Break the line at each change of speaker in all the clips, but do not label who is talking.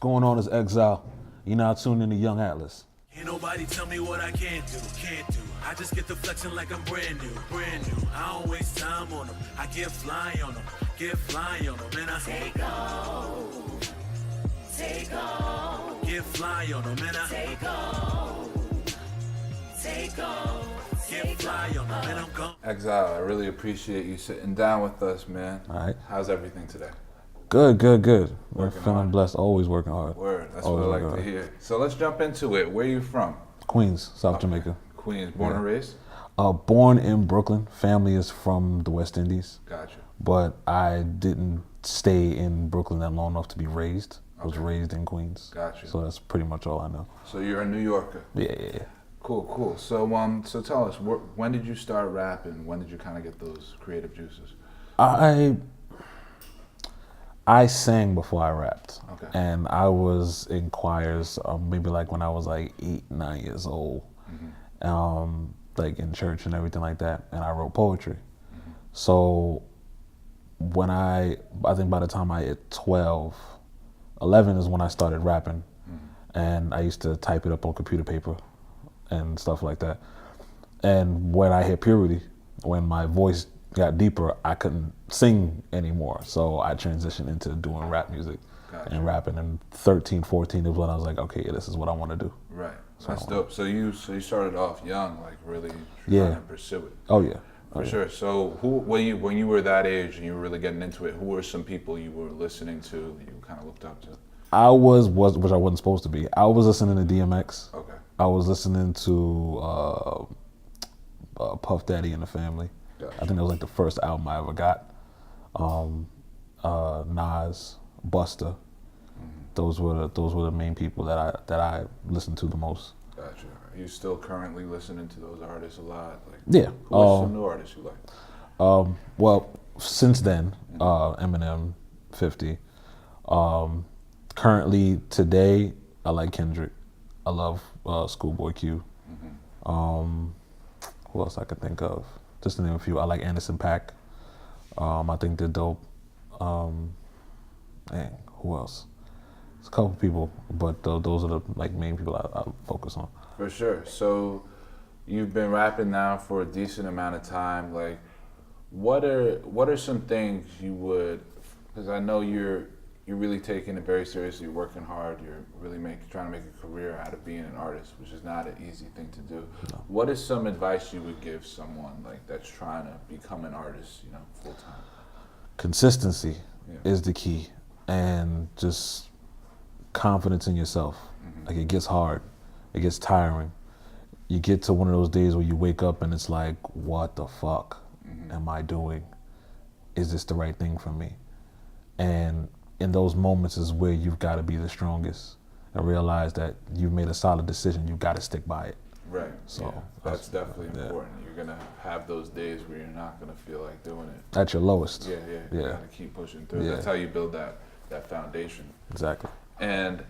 going on? Is X-YLE. You're now tuned into Young Atlas.
Ain't nobody tell me what I can't do. I just get the flexing like I'm brand new. I don't waste time on them. I get fly on them, and I take off. Get fly on them, and I take off. Get fly on them, and I'm gone.
X-YLE, I really appreciate you sitting down with us, man.
All right.
How's everything today?
Good. We're
Working
feeling
hard.
blessed. Always working hard.
Word, that's
Always
what I
working
like to
hard.
hear. So let's jump into it. Where are you from?
Queens, South Jamaica.
Queens, born and raised?
Born in Brooklyn. Family is from the West Indies.
Gotcha.
But I didn't stay in Brooklyn that long enough to be raised. I was raised in Queens.
Gotcha.
So that's pretty much all I know.
So you're a New Yorker.
Yeah.
Cool. So tell us, when did you start rapping? When did you kind of get those creative juices?
I sang before I rapped.
Okay.
And I was in choirs maybe like when I was like 8, 9 years old. Like in church and everything like that. And I wrote poetry. So when I think by the time I hit 12, 11 is when I started rapping. And I used to type it up on computer paper and stuff like that. And when I hit puberty, when my voice got deeper, I couldn't sing anymore. So I transitioned into doing rap music.
Gotcha.
And rapping. And 13, 14 is when I was like, okay, this is what I want to do.
Right. That's dope. So you started off young, like really
Yeah.
trying to pursue it.
Oh yeah.
For sure. So when you were that age and you were really getting into it, who were some people you were listening to that you kind of looked up to?
I was which I wasn't supposed to be. I was listening to DMX.
Okay.
I was listening to Puff Daddy and the Family.
Gotcha.
I think that was like the first album I ever got. Nas, Busta. Those were the main people that I listened to the most.
Gotcha. Are you still currently listening to those artists a lot? Like,
Yeah.
who are some new artists you like?
Well, since then, Eminem, 50. Currently, today, I like Kendrick. I love Schoolboy Q. Who else I could think of? Just to name a few. I like Anderson .Paak. I think they're dope. Who else? There's a couple people, but those are the like main people I focus on.
For sure. So you've been rapping now for a decent amount of time. Like, what are some things you would? Because I know you're really taking it very seriously. You're working hard. You're really trying to make a career out of being an artist, which is not an easy thing to do.
No.
What is some advice you would give someone like that's trying to become an artist, full time?
Consistency
Yeah.
is the key, and just confidence in yourself. Like, it gets hard, it gets tiring. You get to one of those days where you wake up and it's like, what the fuck am I doing? Is this the right thing for me? And in those moments is where you've got to be the strongest and realize that you've made a solid decision. You've got to stick by it.
Right.
So
yeah, that's definitely important. You're gonna have those days where you're not gonna feel like doing it.
At your lowest.
Yeah. You gotta keep pushing through.
Yeah.
That's how you build that foundation.
Exactly.
And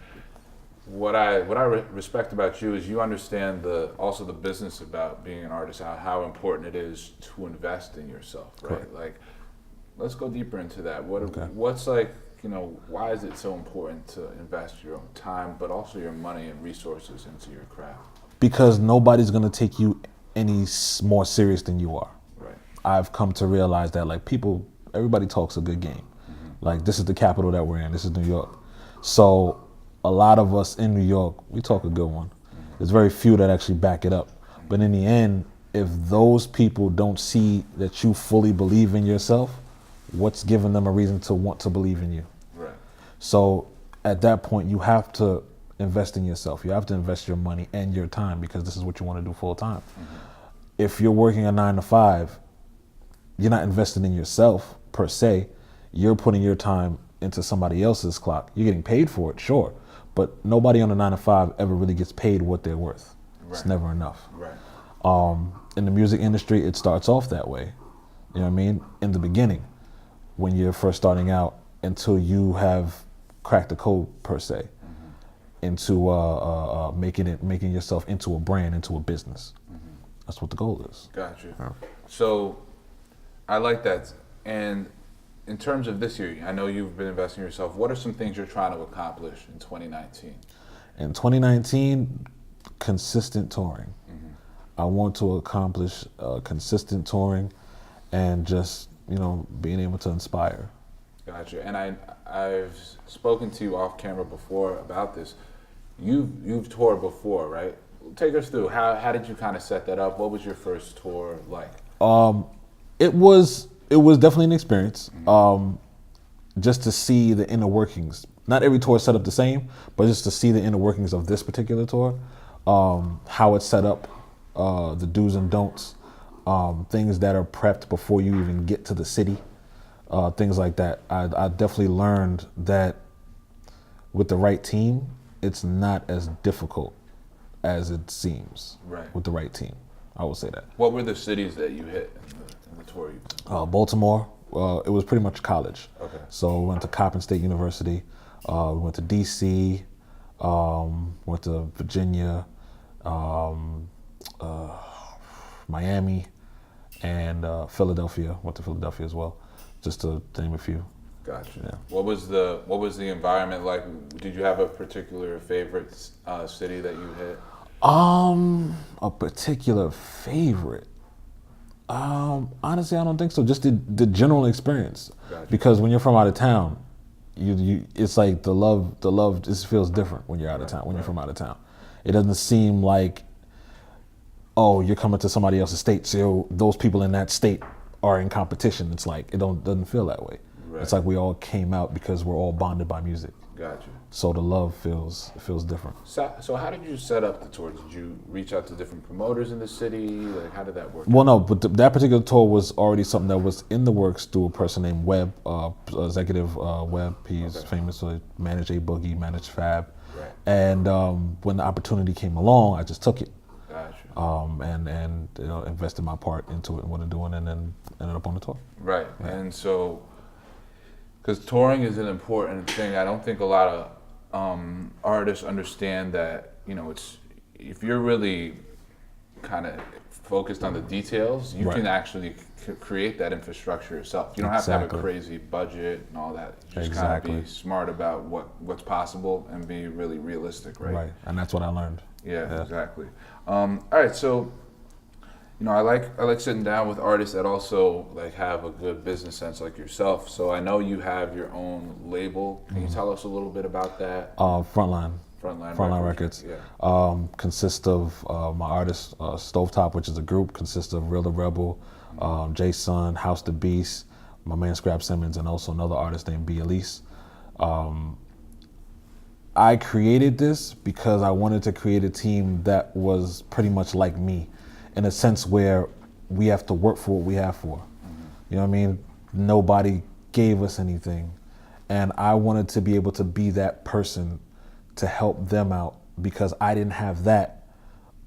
what I respect about you is you understand also the business about being an artist, how important it is to invest in yourself, right?
Correct.
Like, let's go deeper into that.
Okay.
What's like, why is it so important to invest your own time, but also your money and resources into your craft?
Because nobody's going to take you any more serious than you are.
Right.
I've come to realize that, like, everybody talks a good game. Like, this is the capital that we're in. This is New York. So a lot of us in New York, we talk a good one. There's very few that actually back it up. But in the end, if those people don't see that you fully believe in yourself, what's giving them a reason to want to believe in you?
Right.
So at that point, you have to invest in yourself. You have to invest your money and your time, because this is what you want to do full time. If you're working a 9 to 5, you're not investing in yourself per se. You're putting your time into somebody else's clock. You're getting paid for it, sure, but nobody on a 9 to 5 ever really gets paid what they're worth. It's never enough.
Right.
In the music industry, it starts off that way. You know what I mean? In the beginning, when you're first starting out, until you have cracked the code per se, into making yourself into a brand, into a business. That's what the goal is.
Gotcha.
Yeah.
So I like that. And in terms of this year, I know you've been investing in yourself. What are some things you're trying to accomplish in 2019?
In 2019, consistent touring. I want to accomplish consistent touring and just, being able to inspire.
Gotcha. And I've spoken to you off camera before about this. You've toured before, right? Take us through. How did you kind of set that up? What was your first tour like?
It was definitely an experience. Just to see the inner workings. Not every tour is set up the same, but just to see the inner workings of this particular tour, how it's set up, the do's and don'ts, things that are prepped before you even get to the city, things like that. I definitely learned that with the right team, it's not as difficult as it seems.
Right.
With the right team, I would say that.
What were the cities that you hit in the tour?
Baltimore. It was pretty much college.
Okay.
So we went to Coppin State University. We went to DC. Went to Virginia, Miami, and Philadelphia. Went to Philadelphia as well, just to name a few.
Gotcha.
Yeah.
What was the environment like? Did you have a particular favorite city that you hit?
A particular favorite. Honestly, I don't think so. Just the general experience.
Gotcha.
Because when you're from out of town, you it's like the love just feels different when you're out of town. When you're from out of town, it doesn't seem like, oh, you're coming to somebody else's state, so those people in that state are in competition. It's like doesn't feel that way.
Right.
It's like we all came out because we're all bonded by music.
Gotcha.
So the love feels different.
So how did you set up the tour? Did you reach out to different promoters in the city? Like, how did that work?
Well, no, but that particular tour was already something that was in the works through a person named Webb, executive Webb. He's famous for manage A Boogie, manage Fab.
Right.
And when the opportunity came along, I just took it.
Gotcha.
And invested my part into it and what I'm doing, and then ended up on the tour.
Right. And so, because touring is an important thing, I don't think a lot of artists understand that. It's if you're really kind of focused on the details, you can actually create that infrastructure yourself. You don't have to have a crazy budget and all that. You just kind of be smart about what's possible and be really realistic, right?
Right, and that's what I learned.
Yeah. Exactly. All right, so I like sitting down with artists that also like have a good business sense like yourself. So I know you have your own label. Can you tell us a little bit about that?
Frontline Records.
Yeah.
Consists of my artist Stovetop, which is a group, consists of Real the Rebel, J-Sun, House the Beast, my man Scrap Simmons, and also another artist named B. Elise. I created this because I wanted to create a team that was pretty much like me, in a sense where we have to work for what we have for. You know what I mean? Nobody gave us anything. And I wanted to be able to be that person to help them out, because I didn't have that,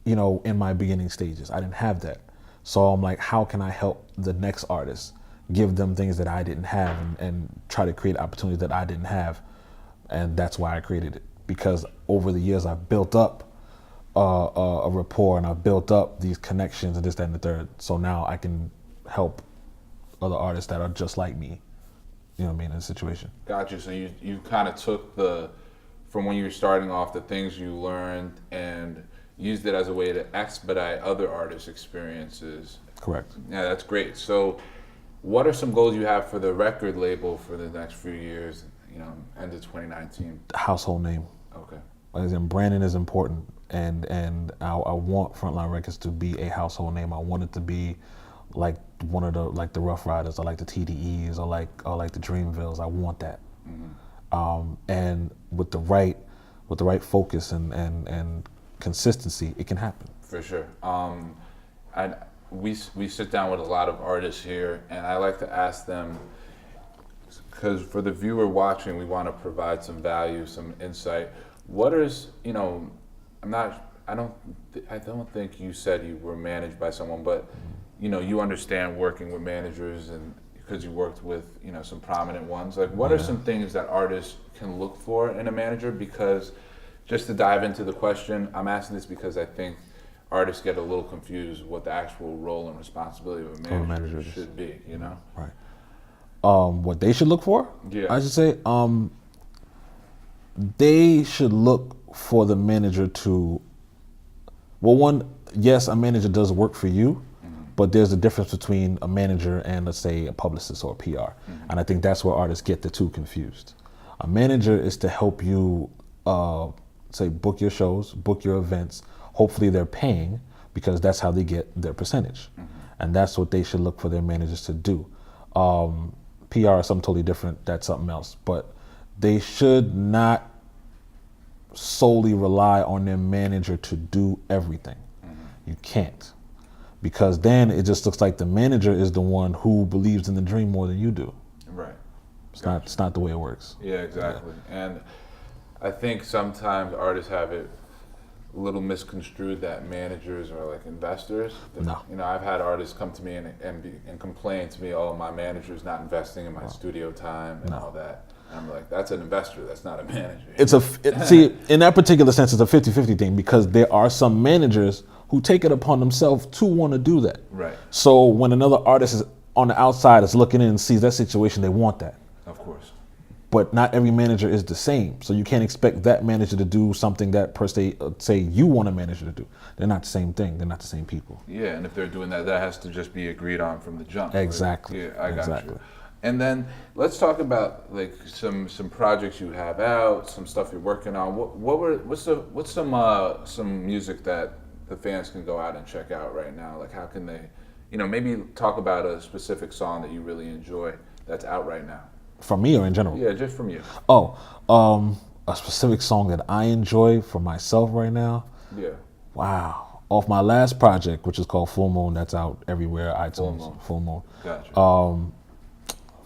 in my beginning stages. I didn't have that. So I'm like, how can I help the next artist, give them things that I didn't have, and try to create opportunities that I didn't have? And that's why I created it, because over the years I've built up a rapport, and I've built up these connections and this, that, and the third. So now I can help other artists that are just like me, in a situation.
Gotcha. So you kind of took from when you were starting off, the things you learned and used it as a way to expedite other artists' experiences.
Correct. Yeah,
that's great. So what are some goals you have for the record label for the next few years, end of 2019?
Household name.
Okay.
As in, branding is important, and I want Frontline Records to be a household name. I want it to be like one of the Rough Riders, or like the TDEs, or like the Dreamvilles. I want that. And with the right focus and consistency, it can happen.
For sure. We sit down with a lot of artists here, and I like to ask them, because for the viewer watching, we want to provide some value, some insight. What is, I don't think you said you were managed by someone, but you understand working with managers, and because you worked with some prominent ones. Like, what are some things that artists can look for in a manager? Because just to dive into the question, I'm asking this because I think artists get a little confused what the actual role and responsibility of a manager should be.
Right. what they should look for,
Yeah.
I should say, they should look for the manager to, well, one, yes, a manager does work for you, but there's a difference between a manager and, let's say, a publicist or a PR. And I think that's where artists get the two confused. A manager is to help you, say, book your shows, book your events. Hopefully they're paying, because that's how they get their percentage. And that's what they should look for their managers to do. PR is something totally different. That's something else. But they should not solely rely on their manager to do everything. You can't. Because then it just looks like the manager is the one who believes in the dream more than you do.
Right.
It's not the way it works.
Yeah, exactly. And I think sometimes artists have it a little misconstrued that managers are like investors.
No.
You know, I've had artists come to me and complain to me, oh, my manager's not investing in my studio time and all that. And I'm like, that's an investor, that's not a manager.
See, in that particular sense, it's a 50-50 thing, because there are some managers who take it upon themselves to want to do that.
Right.
So when another artist is on the outside is looking in and sees that situation, they want that.
Of course.
But not every manager is the same. So you can't expect that manager to do something that per se, say you want a manager to do. They're not the same thing. They're not the same people.
Yeah, and if they're doing that, that has to just be agreed on from the jump.
Exactly.
Right? Yeah, I got
Exactly.
you. And then let's talk about like some projects you have out, some stuff you're working on. What's some music that the fans can go out and check out right now? Like, how can they, maybe talk about a specific song that you really enjoy that's out right now?
From me or in general?
Yeah, just from you.
A specific song that I enjoy for myself right now?
Yeah.
Wow. Off my last project, which is called Full Moon, that's out everywhere, iTunes. Full Moon.
Gotcha.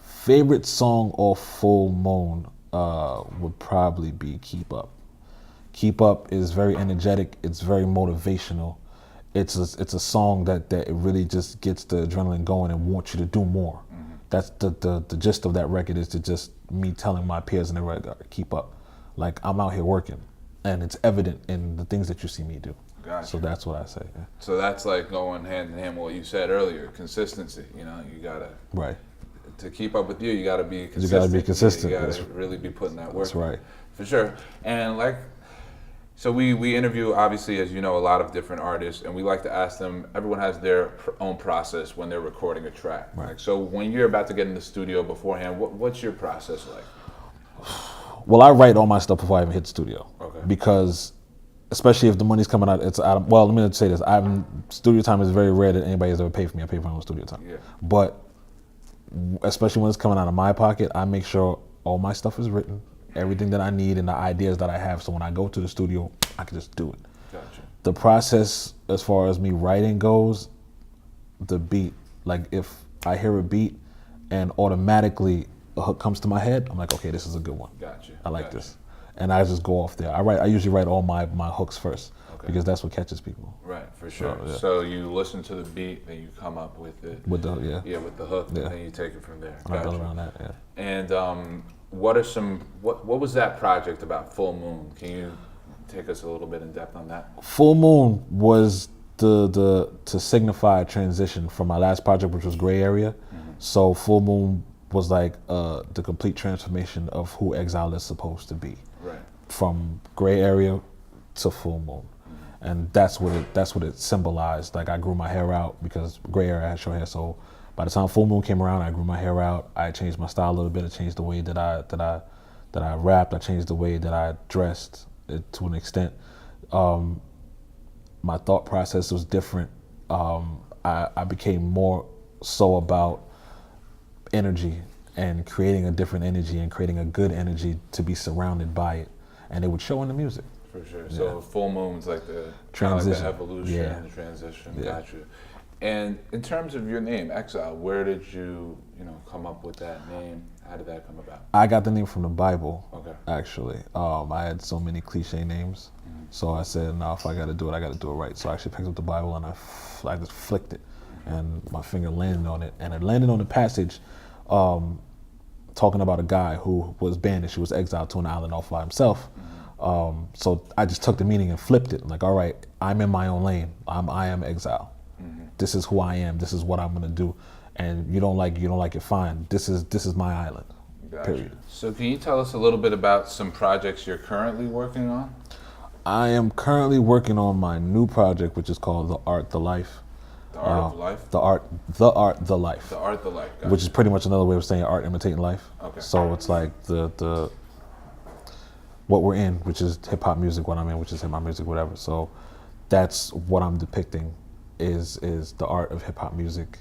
Favorite song off Full Moon would probably be Keep Up. Keep Up is very energetic. It's very motivational. It's a song that it really just gets the adrenaline going and wants you to do more. That's the gist of that record, is to just me telling my peers and everybody, keep up. Like, I'm out here working, and it's evident in the things that you see me do.
Gotcha.
So that's what I say. Yeah.
So that's like going hand in hand with what you said earlier, consistency. You gotta,
Right.
to keep up with you gotta be consistent.
You gotta be consistent.
You gotta really be putting that work.
That's right.
For sure. And so we interview, obviously, as you know, a lot of different artists, and we like to ask them, everyone has their own process when they're recording a track.
Right.
Like, so when you're about to get in the studio beforehand, what's your process like?
Well, I write all my stuff before I even hit the studio.
Okay.
Because, especially if the money's coming out, it's out of, well, let me say this. Studio time is very rare that anybody has ever paid for me. I pay for my own studio time.
Yeah.
But, especially when it's coming out of my pocket, I make sure all my stuff is written, everything that I need and the ideas that I have, so when I go to the studio, I can just do it.
Gotcha.
The process, as far as me writing goes, the beat, like if I hear a beat and automatically a hook comes to my head, I'm like, okay, this is a good one.
Gotcha.
I like this. And I just go off there. I usually write all my hooks first, because that's what catches people.
Right, for sure.
Yeah.
So you listen to the beat, then you come up with it.
With the
with the hook,
Yeah.
and then you take it from there.
I build around that. Yeah.
And what was that project about, Full Moon? Can you take us a little bit in depth on that?
Full Moon was to signify a transition from my last project, which was Gray Area. So Full Moon was like the complete transformation of who X-YLE is supposed to be.
Right.
From Gray Area to Full Moon. And that's what it symbolized. Like, I grew my hair out because Gray Area had short hair. So by the time Full Moon came around, I grew my hair out. I changed my style a little bit. I changed the way that I rapped. I changed the way that I dressed to an extent. My thought process was different. I became more so about energy and creating a different energy and creating a good energy to be surrounded by it. And it would show in the music.
For sure. So Full Moon's like the
transition,
like the evolution and the transition. Gotcha. And in terms of your name, X-YLE, where did you come up with that name? How did that come about?
I got the name from the Bible.
Okay.
Actually, I had so many cliche names, so I said, no, if I got to do it, I got to do it right. So I actually picked up the Bible and I just flicked it, and my finger landed on it, and it landed on the passage talking about a guy who was banished, who was exiled to an island all by himself. So I just took the meaning and flipped it. Like, all right, I'm in my own lane. I am X-YLE. This is who I am. This is what I'm going to do. and you don't like it, fine. This is my island.
Gotcha.
Period.
So can you tell us a little bit about some projects you're currently working on?
I am currently working on my new project, which is called The Art, The Life.
The Art of Life?
The Art, The Life.
The Art, The Life. Gotcha.
Which is pretty much another way of saying art imitating life.
Okay.
So it's like the what we're in, which is hip hop music, what I'm in, which is hip hop music, whatever. So that's what I'm depicting is the art of hip hop music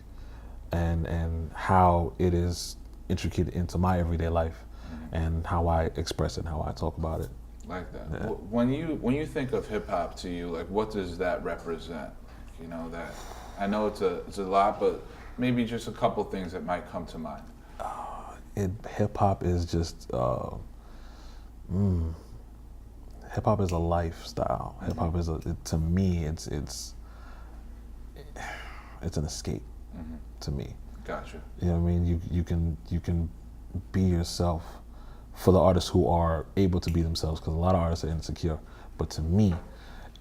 and how it is intricate into my everyday life and how I express it and how I talk about it.
Like that.
Yeah.
When you think of hip hop to you, like what does that represent? You know, that I know it's a lot, but maybe just a couple things that might come to mind.
Hip hop is just hip hop is a lifestyle. Hip hop is to me it's an escape to me.
Gotcha.
You know what I mean? You can be yourself for the artists who are able to be themselves, because a lot of artists are insecure. But to me,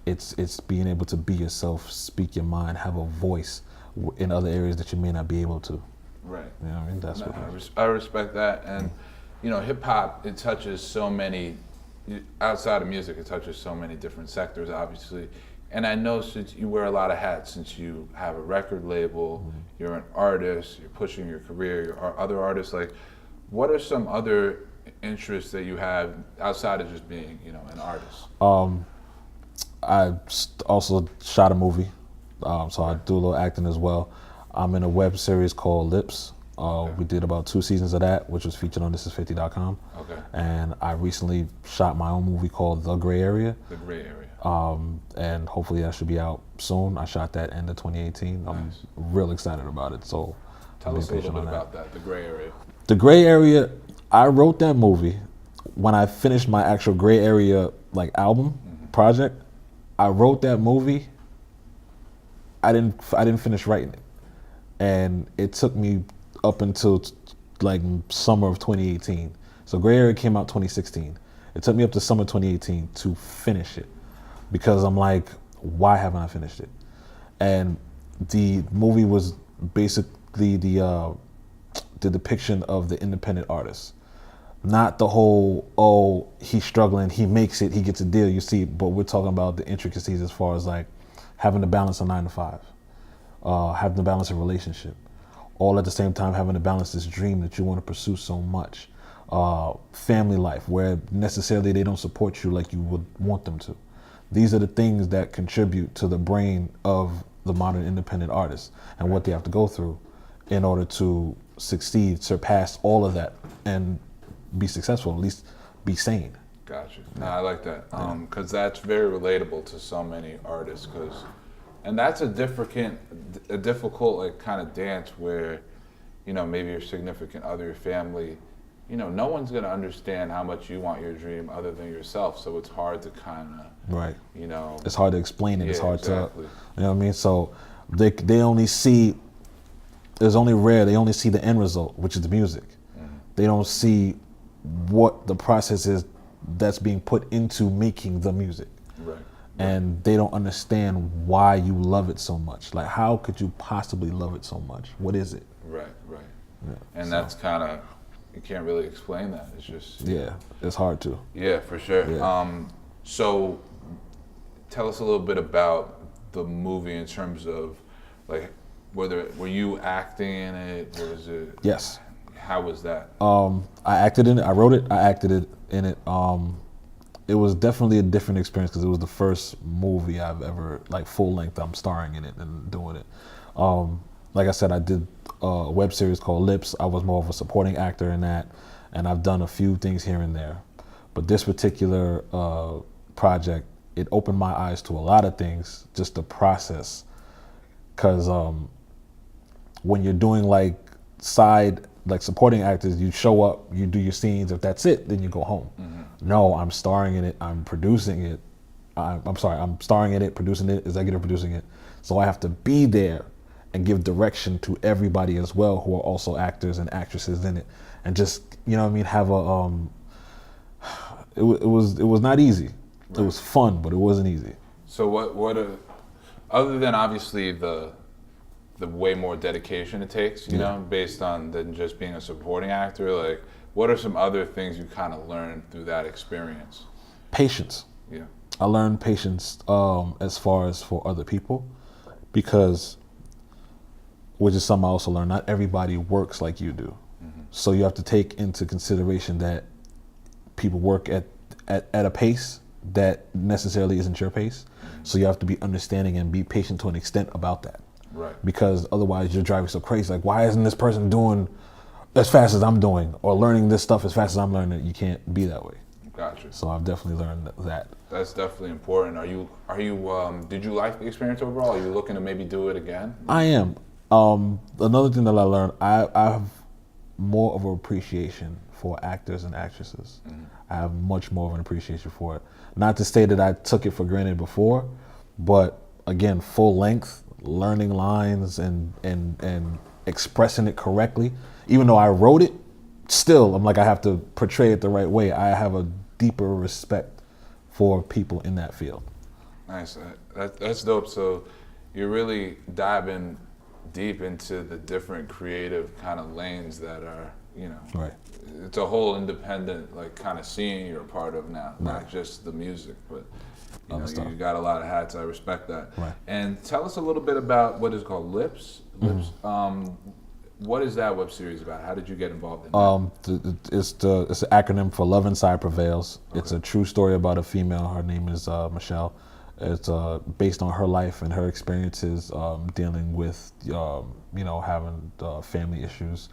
it's being able to be yourself, speak your mind, have a voice in other areas that you may not be able to.
Right.
You know what I mean? That's what
I respect that, and you know, hip hop, it touches so many. Outside of music, it touches so many different sectors, obviously. And I know since you wear a lot of hats, since you have a record label, you're an artist, you're pushing your career, you're other artists. Like, what are some other interests that you have outside of just being, you know, an artist?
I also shot a movie, so I do a little acting as well. I'm in a web series called Lips. We did about 2 seasons of that, which was featured on thisis50.com.
Okay.
And I recently shot my own movie called The Gray Area.
The Gray Area.
And hopefully that should be out soon. I shot that end of 2018.
Nice.
I'm real excited about it. So
Tell us a little bit about that, The Gray Area.
The Gray Area, I wrote that movie when I finished my actual Gray Area like album project. I wrote that movie. I didn't finish writing it, and it took me up until like summer of 2018. So Gray Area came out 2016. It took me up to summer 2018 to finish it, because I'm like, why haven't I finished it? And the movie was basically the depiction of the independent artist, not the whole, oh, he's struggling, he makes it, he gets a deal, you see. But we're talking about the intricacies as far as like having to balance a 9 to 5, having to balance a relationship, all at the same time having to balance this dream that you want to pursue so much. Family life, where necessarily they don't support you like you would want them to. These are the things that contribute to the brain of the modern independent artist and what they have to go through in order to succeed, surpass all of that, and be successful, at least be sane.
Gotcha. No, I like that, because that's very relatable to so many artists. And that's a difficult like kind of dance where, you know, maybe your significant other, your family, you know, no one's gonna understand how much you want your dream other than yourself. So it's hard to kind of,
Right.
you know,
It's hard to explain it.
Yeah,
It's hard
exactly.
to, you know what I mean? So they only see, they only see the end result, which is the music. They don't see what the process is that's being put into making the music.
right.
And they don't understand why you love it so much. Like, how could you possibly love it so much? What is it?
Right.
Yeah,
And
so,
that's kind of, you can't really explain that. It's just,
yeah, it's hard to.
yeah, for sure.
Yeah.
So tell us a little bit about the movie in terms of, like, were you acting in it? Or was it?
Yes.
How was that?
I acted in it. I wrote it. I acted in it. It was definitely a different experience because it was the first movie I've ever, like, full length, I'm starring in it and doing it. Like I said, I did a web series called Lips. I was more of a supporting actor in that, and I've done a few things here and there. But this particular project, it opened my eyes to a lot of things, just the process. Because when you're doing like supporting actors, you show up, you do your scenes. If that's it, then you go home. No, I'm starring in it. I'm producing it. I'm starring in it, producing it, executive producing it. So I have to be there and give direction to everybody as well who are also actors and actresses in it, and just, you know what I mean, have a it was not easy. Right. It was fun, but it wasn't easy.
So what other than obviously the the way more dedication it takes, you know, based on than just being a supporting actor. Like, what are some other things you kind of learned through that experience?
Patience.
Yeah.
I learned patience as far as for other people, because, which is something I also learned, not everybody works like you do. So you have to take into consideration that people work at a pace that necessarily isn't your pace. So you have to be understanding and be patient to an extent about that.
Right.
Because otherwise you're driving so crazy. Like, why isn't this person doing as fast as I'm doing, or learning this stuff as fast as I'm learning it? You can't be that way.
Gotcha.
So I've definitely learned that.
That's definitely important. Did you like the experience overall? Are you looking to maybe do it again?
I am. Another thing that I learned, I have more of an appreciation for actors and actresses. I have much more of an appreciation for it. Not to say that I took it for granted before, but again, full length, learning lines and expressing it correctly. Even though I wrote it, still I'm like, I have to portray it the right way. I have a deeper respect for people in that field.
Nice. That's dope. So you're really diving deep into the different creative kind of lanes that are, you know,
Right.
It's a whole independent, like, kind of scene you're a part of now, not
Right.
just the music, but you
Other
know,
stuff.
you got a lot of hats. I respect that.
Right.
And tell us a little bit about what is called Lips. Lips. What is that web series about? How did you get involved in that?
It's an acronym for Love Inside Prevails. Okay. It's a true story about a female. Her name is Michelle. It's based on her life and her experiences dealing with you know, having family issues,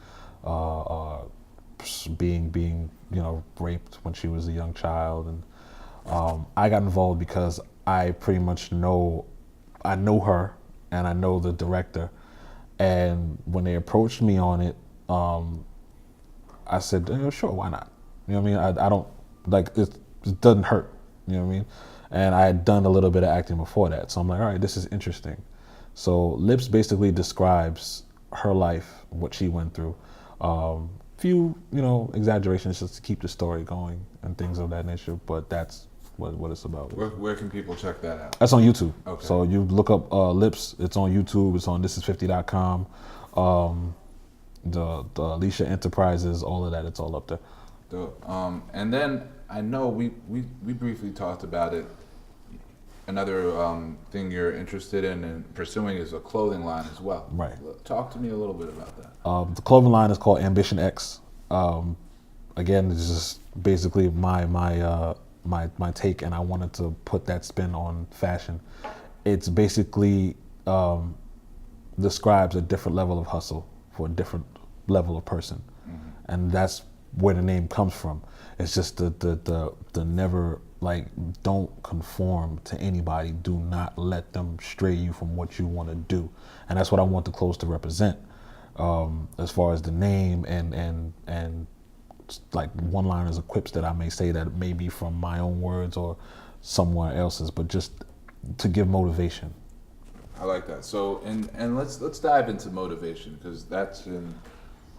being you know, raped when she was a young child, and I got involved because I pretty much know her and I know the director. And when they approached me on it, I said, sure, why not? You know what I mean? I don't, like, it doesn't hurt, you know what I mean? And I had done a little bit of acting before that. So I'm like, all right, this is interesting. So Lips basically describes her life, what she went through. Few, you know, exaggerations just to keep the story going and things of that nature, but that's what it's about.
Where can people check that out?
That's on YouTube.
Okay.
So you look up Lips. It's on YouTube. It's on thisis50.com. The Alicia Enterprises, all of that. It's all up there.
Dope. And then I know we briefly talked about it. Another thing you're interested in and pursuing is a clothing line as well.
Right.
Talk to me a little bit about that.
The clothing line is called Ambition X. Again, it's just basically my take, and I wanted to put that spin on fashion. It's basically describes a different level of hustle for a different level of person, and that's where the name comes from. It's just the never, like, don't conform to anybody. Do not let them stray you from what you want to do, and that's what I want the clothes to represent. As far as the name and like one-liners or quips that I may say that may be from my own words or somewhere else's, but just to give motivation.
I like that. So and let's dive into motivation, because that's in.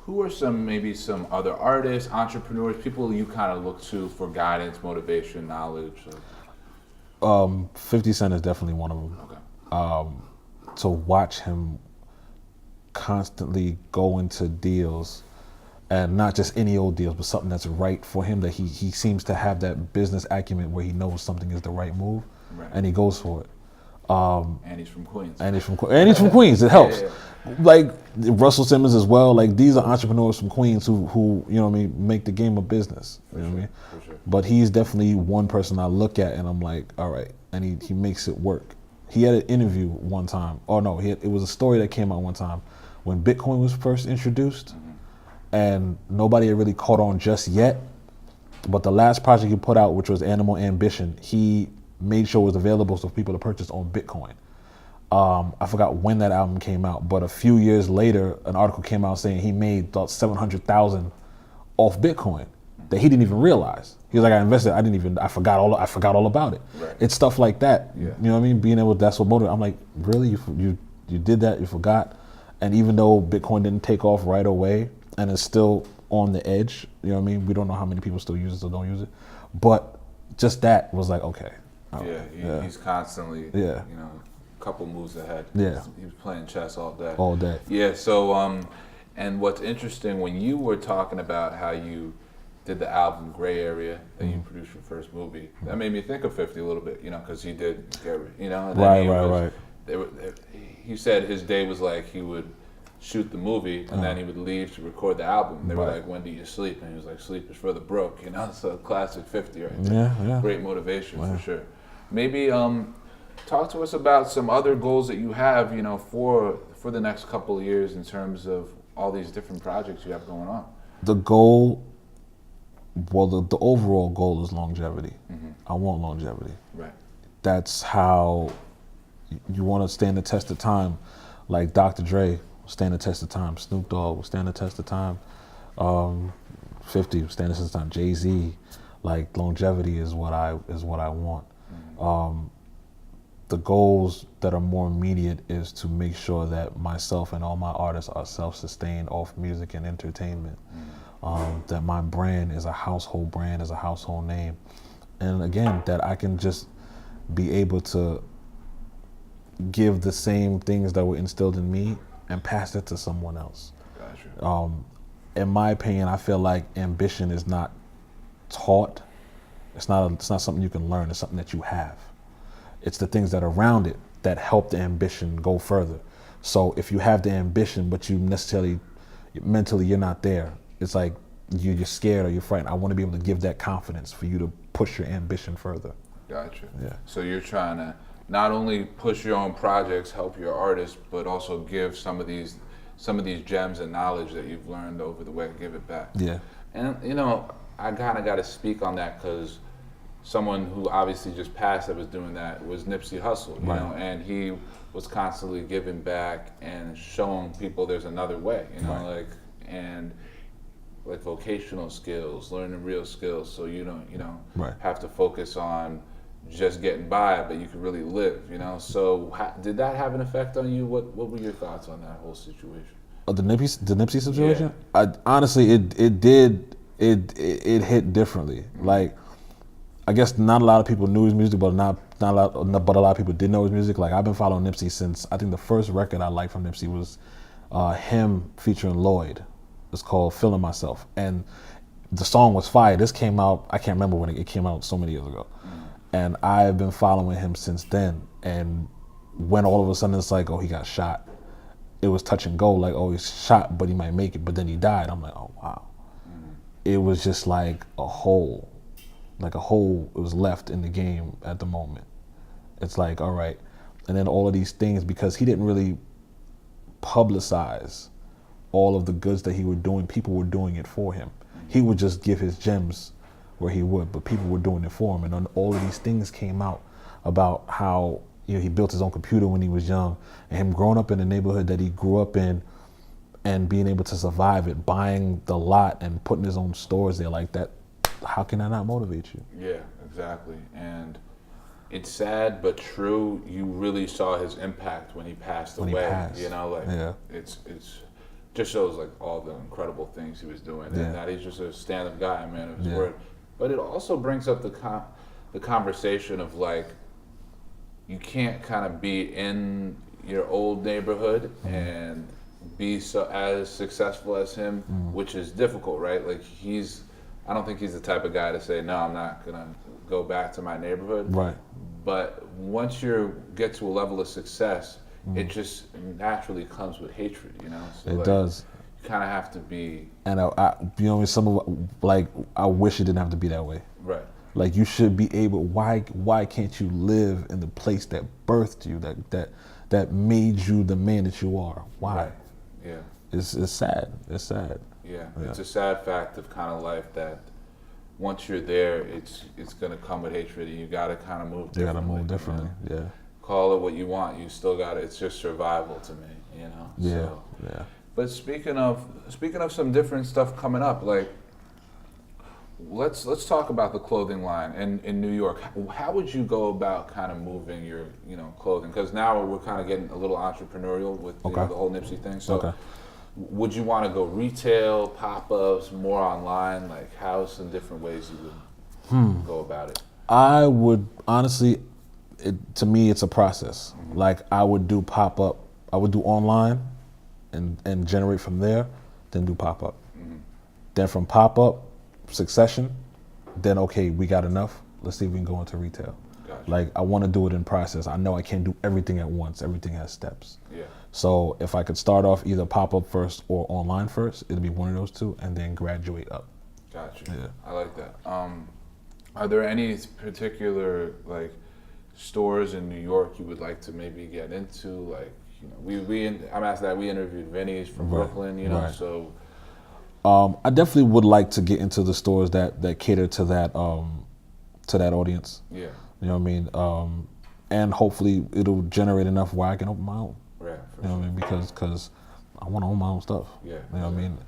Who are some other artists, entrepreneurs, people you kind of look to for guidance, motivation, knowledge?
50 Cent is definitely one of them.
Okay.
To watch him constantly go into deals, and not just any old deals, but something that's right for him, that he seems to have that business acumen where he knows something is the right move,
right,
and he goes for it.
And he's from Queens.
And he's from Queens. It helps.
Yeah.
Like Russell Simmons as well. Like, these are entrepreneurs from Queens who you know what I mean, make the game a business. You know what I mean?
For sure.
But he's definitely one person I look at and I'm like, all right, and he makes it work. He had an interview one time. Oh no, it was a story that came out one time when Bitcoin was first introduced, and nobody had really caught on just yet. But the last project he put out, which was Animal Ambition, he made sure it was available for people to purchase on Bitcoin. I forgot when that album came out, but a few years later, an article came out saying he made about $700,000 off Bitcoin that he didn't even realize. He was like, I invested. I forgot all about it.
Right.
It's stuff like that.
Yeah.
You know what I mean? Being able, that's what motivated. I'm like, really? You did that? You forgot? And even though Bitcoin didn't take off right away, and it's still on the edge, you know what I mean? We don't know how many people still use it or don't use it, but just that was like, okay.
He's constantly,
Yeah.
you know, couple moves ahead.
Yeah.
He was playing chess all day.
All day.
Yeah. So, and what's interesting when you were talking about how you did the album Gray Area that you produced your first movie, that made me think of 50 a little bit, you know, because he did, you know, and then
Right.
He said his day was like he would shoot the movie and then he would leave to record the album. They were like, "When do you sleep?" And he was like, "Sleep is for the broke," you know. So classic 50 right there.
Yeah.
Great motivation for sure. Maybe talk to us about some other goals that you have, you know, for the next couple of years in terms of all these different projects you have going on.
The goal, well, the overall goal is longevity. I want longevity.
Right.
That's how you want to stand the test of time. Like Dr. Dre stand the test of time. Snoop Dogg will stand the test of time. 50 will stand the test of time. Jay-Z, like longevity is what I want. The goals that are more immediate is to make sure that myself and all my artists are self-sustained off music and entertainment. That my brand is a household brand, is a household name. And again, that I can just be able to give the same things that were instilled in me and pass it to someone else.
Gotcha.
In my opinion, I feel like ambition is not taught. It's not something you can learn. It's something that you have. It's the things that are around it that help the ambition go further. So if you have the ambition, but you mentally you're not there, it's like you're scared or you're frightened. I want to be able to give that confidence for you to push your ambition further.
Gotcha.
Yeah.
So you're trying to not only push your own projects, help your artists, but also give some of these gems and knowledge that you've learned over the way, give it back.
Yeah.
And you know, I kind of got to speak on that because someone who obviously just passed that was doing that was Nipsey Hussle, you know, and he was constantly giving back and showing people there's another way, you know, like vocational skills, learning real skills, so you don't, have to focus on just getting by, but you can really live, you know. So did that have an effect on you? What were your thoughts on that whole situation?
The Nipsey situation?
Yeah.
Honestly, it did hit differently. Like, I guess not a lot of people knew his music, but a lot of people did know his music. Like, I've been following Nipsey since, I think the first record I liked from Nipsey was him featuring Lloyd. It's called Feeling Myself. And the song was fire. This came out, I can't remember when it came out, so many years ago. And I've been following him since then. And when all of a sudden it's like, oh, he got shot, it was touch and go. Like, oh, he's shot, but he might make it. But then he died. I'm like, oh, wow. It was just like a hole. Like a hole was left in the game at the moment. It's like, all right. And then all of these things, because he didn't really publicize all of the goods that he was doing, people were doing it for him. He would just give his gems where he would, but people were doing it for him. And then all of these things came out about how, he built his own computer when he was young, and him growing up in the neighborhood that he grew up in and being able to survive it, buying the lot and putting his own stores there like that. How can that not motivate you?
Yeah, exactly. And it's sad but true. You really saw his impact when he passed away. You know, like it's just shows like all the incredible things he was doing, and that he's just a stand-up guy, man of his word. But it also brings up the conversation of like, you can't kind of be in your old neighborhood and be as successful as him, which is difficult, right? Like I don't think he's the type of guy to say, no, I'm not gonna go back to my neighborhood. Right. But once you get to a level of success, it just naturally comes with hatred, you know? So
it does.
You kind of have to be.
And I wish it didn't have to be that way. Right. Like, you should be able. Why can't you live in the place that birthed you, that made you the man that you are? Why? Right. Yeah. It's sad. It's sad.
Yeah. It's a sad fact of kind of life that once you're there, it's gonna come with hatred, and you gotta kind of move differently. You gotta move differently. You know? Yeah. Call it what you want. You still got it. It's just survival to me, you know. Yeah. So, yeah. But speaking of some different stuff coming up, like let's talk about the clothing line in New York. How would you go about kind of moving your clothing? Because now we're kind of getting a little entrepreneurial with the whole Nipsey thing. So would you want to go retail, pop-ups, more online? Like, how's some different ways you would go about it?
I would honestly. to me, it's a process. Like I would do pop up, I would do online, and generate from there, then do pop up. Then from pop up, succession, then okay, we got enough. Let's see if we can go into retail.
Gotcha.
Like I want to do it in process. I know I can't do everything at once. Everything has steps.
Yeah.
So if I could start off either pop up first or online first, it'd be one of those two, and then graduate up.
Gotcha.
Yeah.
I like that. Are there any particular like stores in New York you would like to maybe get into? Like, you know, I'm asked that we interviewed Vinny's from
Right.
Brooklyn, you know,
Right.
so
I definitely would like to get into the stores that cater to that audience.
yeah,
You know what I mean? And hopefully it'll generate enough where I can open my own.
right. For
You know what I mean? Because I want to own my own stuff.
Yeah.
You know what I mean?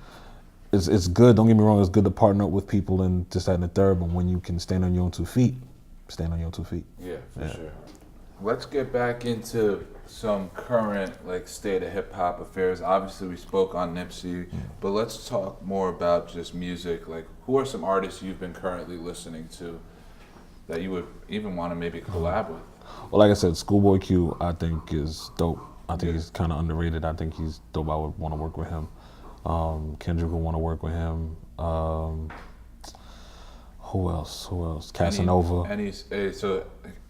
It's good. Don't get me wrong. It's good to partner up with people and this, that, and the third. But when you can stand on your own 2 feet, stand on your own 2 feet.
Yeah, for sure. Let's get back into some current like state of hip hop affairs. Obviously, we spoke on Nipsey, but let's talk more about just music. Like, who are some artists you've been currently listening to that you would even want to maybe collab with?
Well, like I said, Schoolboy Q, I think is dope. I think he's kind of underrated. I think he's dope. I would want to work with him. Kendrick would want to work with him. Who else? Casanova.
So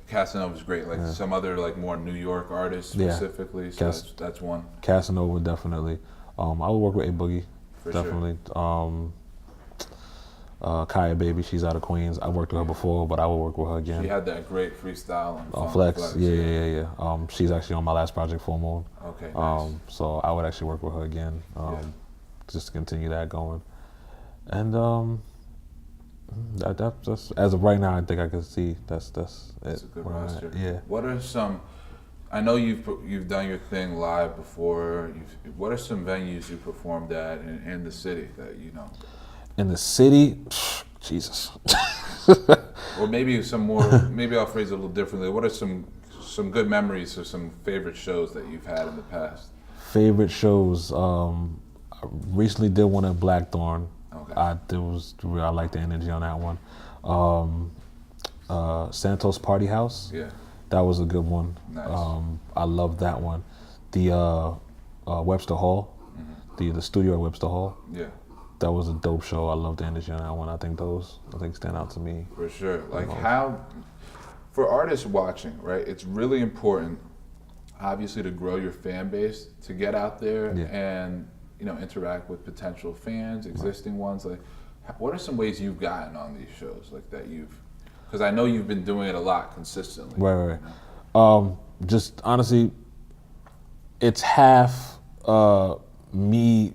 Casanova's great. Like some other like more New York artists specifically. So that's one.
Casanova definitely. I would work with A Boogie.
For
definitely. Kaya Baby, she's out of Queens. I worked with her before, but I will work with her again.
She had that great freestyle on
Flex. Yeah. She's actually on my last project, Full Moon.
Okay. Nice.
So I would actually work with her again, just to continue that going. And that's as of right now, I think I can see that's it.
That's a good roster.
Yeah.
What are some? I know you've done your thing live before. What are some venues you performed at in the city that you know?
In the city, Jesus.
Or maybe some more. Maybe I'll phrase it a little differently. What are some good memories or some favorite shows that you've had in the past?
Favorite shows. I recently did one at Blackthorn.
Okay.
I like the energy on that one. Santos Party House.
Yeah.
That was a good one.
Nice.
I loved that one. The Webster Hall, the studio at Webster Hall.
Yeah.
That was a dope show. I love the energy on that one. I think stand out to me.
For sure. Like for artists watching, right? It's really important, obviously, to grow your fan base, to get out there and interact with potential fans, existing ones. Like, what are some ways you've gotten on these shows like that because I know you've been doing it a lot consistently.
Right. Just honestly, it's half me,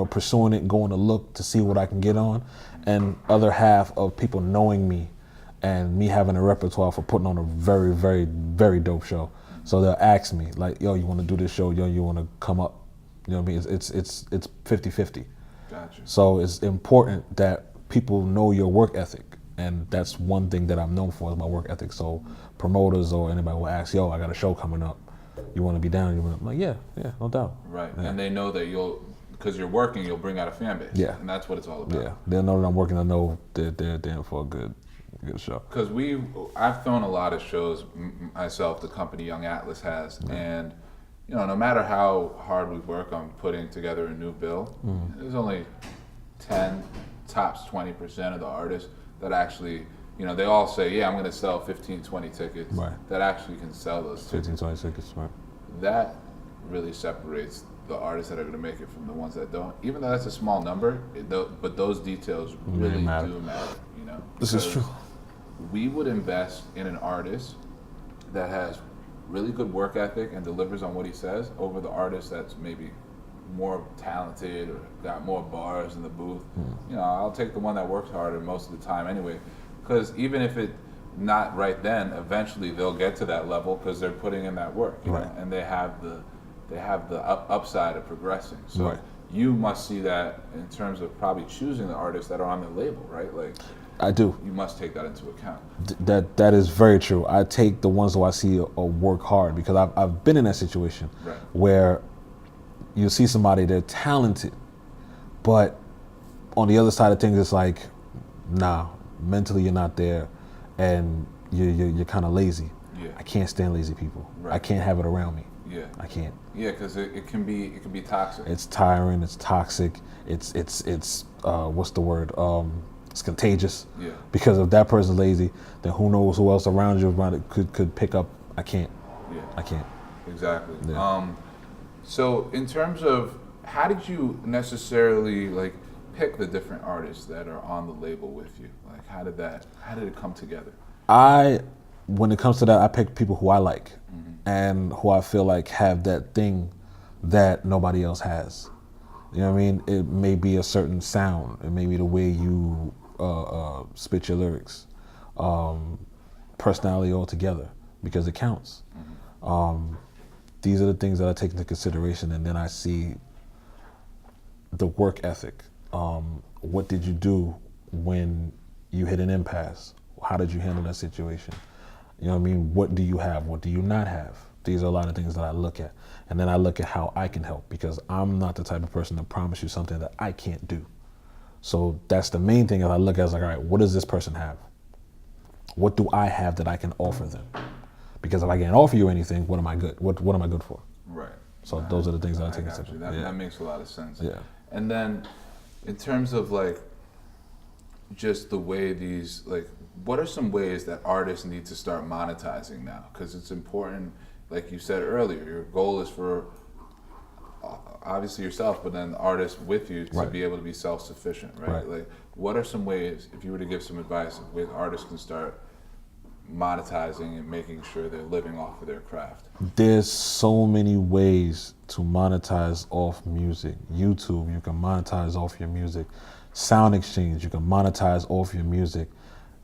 pursuing it and going to look to see what I can get on, and other half of people knowing me and me having a repertoire for putting on a very, very, very dope show. So they'll ask me like, yo, you want to do this show? Yo, you want to come up? You know what I mean? It's 50-50.
Gotcha.
So it's important that people know your work ethic. And that's one thing that I'm known for is my work ethic. So promoters or anybody will ask, yo, I got a show coming up. You want to be down? I'm like, yeah, no doubt.
Right.
Yeah.
And they know that because you're working, you'll bring out a fan base.
Yeah.
And that's what it's all about.
Yeah. They'll know that I'm working. I know they're in for a good show.
Because I've thrown a lot of shows myself, the company Young Atlas has, and no matter how hard we work on putting together a new bill, there's only 10, tops 20% of the artists that actually, they all say, yeah, I'm going to sell 15, 20 tickets, that actually can sell those tickets.
15, 20 tickets, right.
That really separates the artists that are going to make it from the ones that don't. Even though that's a small number, but those details really do matter,
This is true.
We would invest in an artist that has really good work ethic and delivers on what he says over the artist that's maybe more talented or got more bars in the booth. I'll take the one that works harder most of the time anyway, because even if it's not right then, eventually they'll get to that level because they're putting in that work, you know, and they have the upside of progressing. So you must see that in terms of probably choosing the artists that are on the label, right? Like,
I do.
You must take that into account.
That is very true. I take the ones who I see work hard, because I've been in that situation where you see somebody, they're talented, but on the other side of things, it's like, nah, mentally you're not there, and you're kind of lazy.
Yeah.
I can't stand lazy people.
Right.
I can't have it around me.
Yeah.
I can't.
Yeah, because it can be toxic.
It's tiring. It's toxic. It's what's the word? It's contagious.
Yeah.
Because if that person's lazy, then who knows who else around you could pick up. I can't.
Yeah.
I can't.
Exactly.
Yeah.
So in terms of how did you necessarily like pick the different artists that are on the label with you? Like how did it come together?
When it comes to that, I pick people who I like and who I feel like have that thing that nobody else has. You know what I mean? It may be a certain sound. It may be the way you spit your lyrics, personality altogether, because it counts. These are the things that I take into consideration, and then I see the work ethic. What did you do when you hit an impasse? How did you handle that situation? You know what I mean? What do you have? What do you not have? These are a lot of things that I look at. And then I look at how I can help, because I'm not the type of person to promise you something that I can't do. So that's the main thing that I look at, is like, all right, what does this person have? What do I have that I can offer them? Because if I can't offer you anything, what am I good? What am I good for?
Right.
So those are the things that I take
got
into
you.
consideration.
That makes a lot of sense.
Yeah.
And then in terms of like just the way these, like, what are some ways that artists need to start monetizing now? Because it's important, like you said earlier, your goal is for obviously yourself, but then the artists with you to be able to be self-sufficient, right? Like, what are some ways, if you were to give some advice, of ways artists can start monetizing and making sure they're living off of their craft?
There's so many ways to monetize off music. YouTube, you can monetize off your music. Sound Exchange, you can monetize off your music.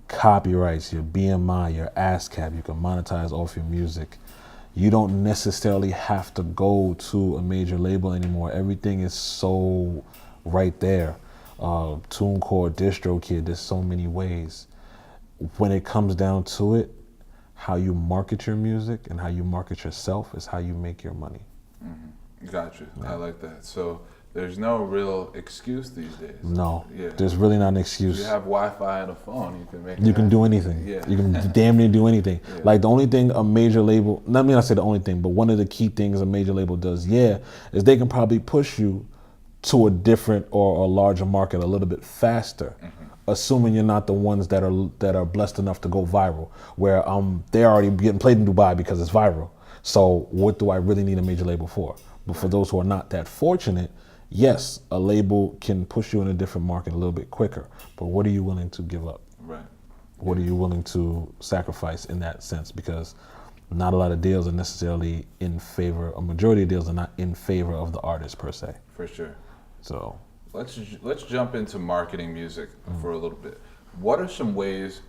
Copyrights, your BMI, your ASCAP, you can monetize off your music. You don't necessarily have to go to a major label anymore. Everything is so right there. TuneCore, DistroKid, there's so many ways. When it comes down to it, how you market your music and how you market yourself is how you make your money.
Gotcha. I like that. So there's no real excuse these days.
No, there's really not an excuse.
You have Wi-Fi and a phone, you can make
You can do anything.
Yeah.
You can damn near do anything. Like the only thing a major label, let me not say the only thing, but one of the key things a major label does, is they can probably push you to a different or a larger market a little bit faster, assuming you're not the ones that are blessed enough to go viral, where they're already getting played in Dubai because it's viral. So what do I really need a major label for? But for those who are not that fortunate, yes, a label can push you in a different market a little bit quicker, but what are you willing to give up?
Right.
What are you willing to sacrifice in that sense? Because not a lot of deals are necessarily in favor, a majority of deals are not in favor of the artist per se.
For sure.
So
let's jump into marketing music for a little bit. What are some ways,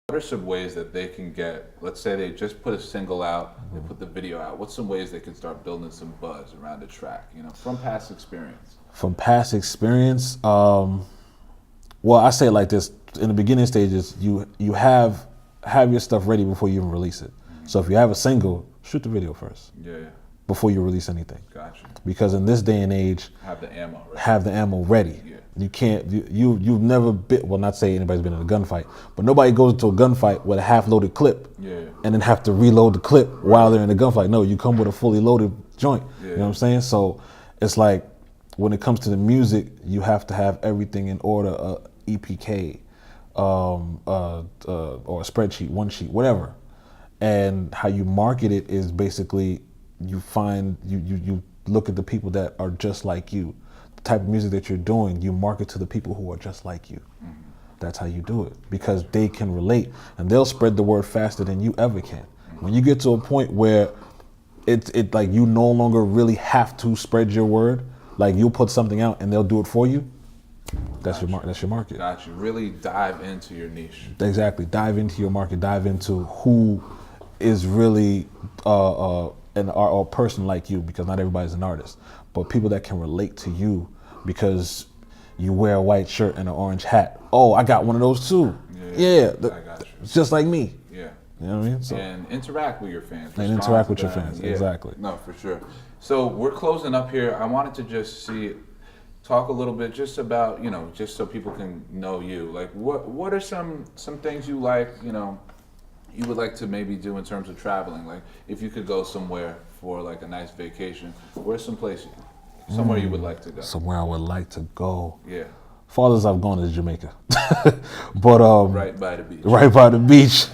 that they can get, let's say they just put a single out, they put the video out, what's some ways they can start building some buzz around a track, from past experience?
From past experience, well, I say it like this, in the beginning stages, you have your stuff ready before you even release it. So if you have a single, shoot the video first.
Yeah.
Before you release anything.
Gotcha.
Because in this day and age,
have the
ammo ready.
Yeah.
You can't, you've never been, well, not say anybody's been in a gunfight, but nobody goes into a gunfight with a half-loaded clip and then have to reload the clip while they're in the gunfight. No, you come with a fully loaded joint. You know what I'm saying? So it's like, when it comes to the music, you have to have everything in order, EPK, or a spreadsheet, one sheet, whatever. And how you market it is basically, you look at the people that are just like you. The type of music that you're doing, you market to the people who are just like you. That's how you do it, because they can relate and they'll spread the word faster than you ever can. When you get to a point where it like you no longer really have to spread your word, like you'll put something out and they'll do it for you. That's your market.
Got you. Really dive into your niche.
Exactly. Dive into your market. Dive into who is really a person like you, because not everybody's an artist, but people that can relate to you because you wear a white shirt and an orange hat. Oh, I got one of those too. I got you. It's just like me.
Yeah.
You know what I mean? So,
and interact with your fans.
And interact with your fans. Exactly.
No, for sure. So we're closing up here. I wanted to just talk talk a little bit just about, just so people can know you. Like, what are some things you like, you would like to maybe do in terms of traveling? Like, if you could go somewhere for like a nice vacation, where's somewhere you would like to go?
Somewhere I would like to go.
Yeah.
Farthest I've gone is Jamaica, but
right by the beach.
Right by the beach.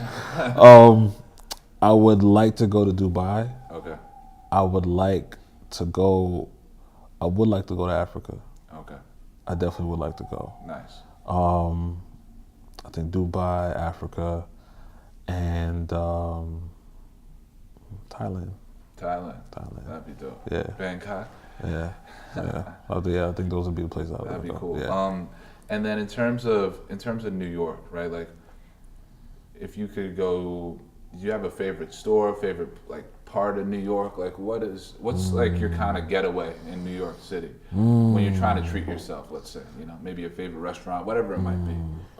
I would like to go to Dubai.
Okay.
I would like to go to Africa.
Okay.
I definitely would like to go.
Nice.
I think Dubai, Africa, and Thailand.
Thailand. That'd be dope.
Yeah.
Bangkok.
Yeah. I think those would be the places I would
That'd be
go.
cool.
Yeah.
And then in terms of New York, right? Like, if you could go, do you have a favorite store, favorite like part of New York? Like, what's like your kind of getaway in New York City when you're trying to treat yourself? Let's say, maybe a favorite restaurant, whatever it might be.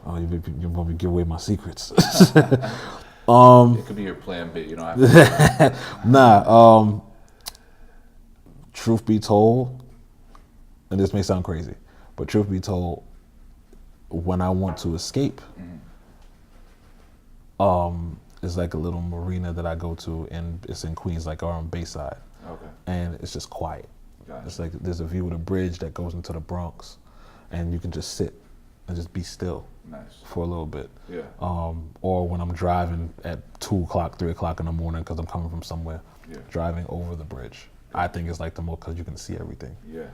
Oh, you want me to give away my secrets?
It could be your plan B. You don't have to.
Nah. Truth be told, and this may sound crazy, but truth be told, when I want to escape, it's like a little marina that I go to, and it's in Queens, like on Bayside.
Okay.
And it's just quiet.
Gotcha.
It's like there's a view of the bridge that goes into the Bronx, and you can just sit and just be still.
Nice.
For a little bit.
Yeah.
Or when I'm driving at 2 o'clock, 3 o'clock in the morning because I'm coming from somewhere, driving over the bridge. I think it's like the most, because you can see everything.
Yeah.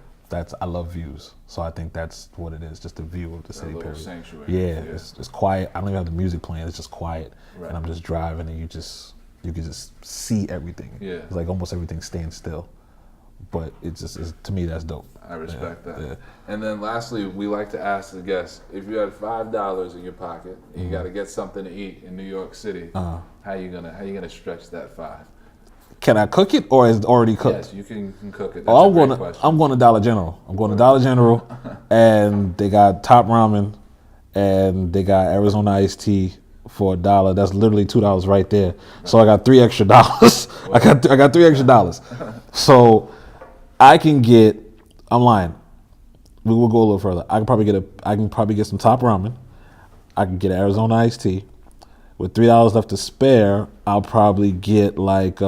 I love views, so I think that's what it is, just a view of the city.
Little
Period.
sanctuary.
Yeah, it's quiet. I don't even have the music playing. It's just quiet,
Right.
and I'm just driving, and you can just see everything.
Yeah.
It's like almost everything standing still, but to me that's dope.
I respect that.
Yeah.
And then lastly, we like to ask the guests, if you had $5 in your pocket and you got to get something to eat in New York City, how you gonna stretch that $5?
Can I cook it, or is it already cooked?
Yes, you can cook it. That's
Oh,
a great question.
I'm going to Dollar General. I'm going to Dollar General, and they got top ramen, and they got Arizona iced tea for $1. That's literally $2 right there. So I got $3 extra. I got $3 extra. So I can get. I'm lying. We will go a little further. I can probably get some top ramen. I can get Arizona iced tea. With $3 left to spare, I'll probably get like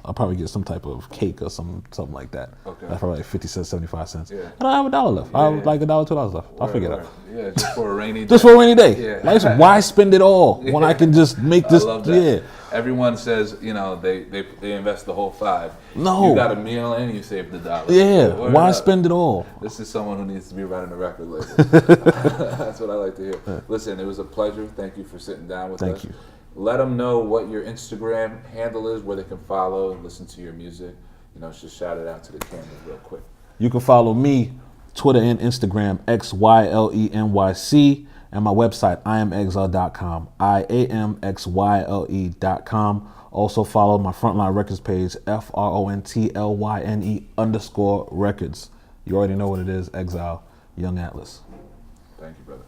I'll probably get some type of cake or something like that.
Okay.
That's probably like 50 cents, 75 cents.
Yeah.
And I have $1 left. I have like $1, $2 left. I'll figure it out.
Yeah, just for a rainy day.
Just for a rainy day.
Yeah.
Like, why spend it all when I can just make this?
I love that.
Yeah.
Everyone says, they invest the whole $5.
No.
You got a meal and you saved $1.
Yeah.
Word
Why
up.
spend it all?
This is someone who needs to be running a record label. That's what I like to hear. Listen, it was a pleasure. Thank you for sitting down with us.
Thank you.
Let them know what your Instagram handle is, where they can follow and listen to your music. Just shout it out to the camera real quick.
You can follow me, Twitter and Instagram, XYLENYC, and my website, IamXYLE.com, IAMXYLE.com. Also follow my Frontline Records page, FRONTLYNE_records. You already know what it is, Exile, Young Atlas.
Thank you, brother.